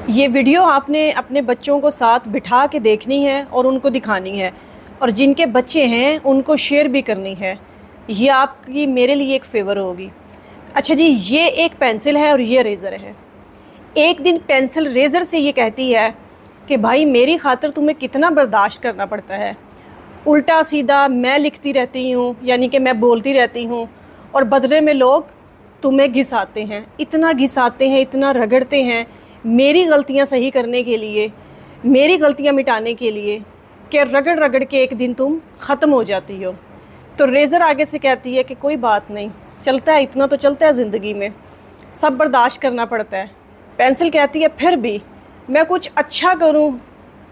ये वीडियो आपने अपने बच्चों को साथ बिठा के देखनी है और उनको दिखानी है, और जिनके बच्चे हैं उनको शेयर भी करनी है। ये आपकी मेरे लिए एक फ़ेवर होगी। अच्छा जी, ये एक पेंसिल है और ये रेज़र है। एक दिन पेंसिल रेज़र से ये कहती है कि भाई मेरी खातिर तुम्हें कितना बर्दाश्त करना पड़ता है। उल्टा सीधा मैं लिखती रहती हूँ, यानी कि मैं बोलती रहती हूँ, और बदले में लोग तुम्हें घिसाते हैं, इतना घिसाते हैं, इतना रगड़ते हैं मेरी गलतियाँ सही करने के लिए, मेरी गलतियाँ मिटाने के लिए, कि रगड़ रगड़ के एक दिन तुम ख़त्म हो जाती हो। तो रेज़र आगे से कहती है कि कोई बात नहीं, चलता है, इतना तो चलता है ज़िंदगी में, सब बर्दाश्त करना पड़ता है। पेंसिल कहती है फिर भी मैं कुछ अच्छा करूं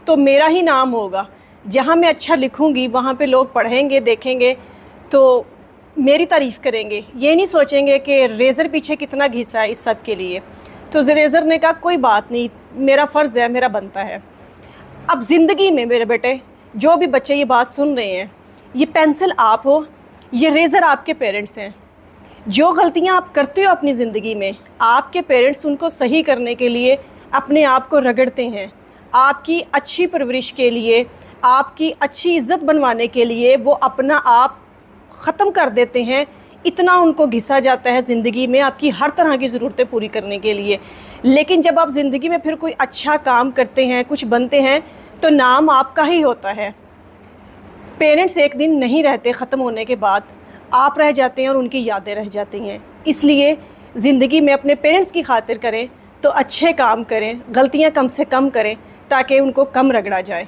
तो मेरा ही नाम होगा। जहां मैं अच्छा लिखूंगी वहां पे लोग पढ़ेंगे, देखेंगे तो मेरी तारीफ़ करेंगे, ये नहीं सोचेंगे कि रेज़र पीछे कितना घिसा है इस सब के लिए। तो रेज़र ने कहा कोई बात नहीं, मेरा फ़र्ज़ है, मेरा बनता है। अब ज़िंदगी में मेरे बेटे, जो भी बच्चे ये बात सुन रहे हैं, ये पेंसिल आप हो, ये रेज़र आपके पेरेंट्स हैं। जो गलतियां आप करते हो अपनी ज़िंदगी में, आपके पेरेंट्स उनको सही करने के लिए अपने आप को रगड़ते हैं। आपकी अच्छी परवरिश के लिए, आपकी अच्छी इज़्ज़त बनवाने के लिए वो अपना आप ख़त्म कर देते हैं। इतना उनको घिसा जाता है ज़िंदगी में आपकी हर तरह की ज़रूरतें पूरी करने के लिए। लेकिन जब आप ज़िंदगी में फिर कोई अच्छा काम करते हैं, कुछ बनते हैं, तो नाम आपका ही होता है। पेरेंट्स एक दिन नहीं रहते, ख़त्म होने के बाद आप रह जाते हैं और उनकी यादें रह जाती हैं। इसलिए ज़िंदगी में अपने पेरेंट्स की खातिर करें तो अच्छे काम करें, गलतियाँ कम से कम करें, ताकि उनको कम रगड़ा जाए।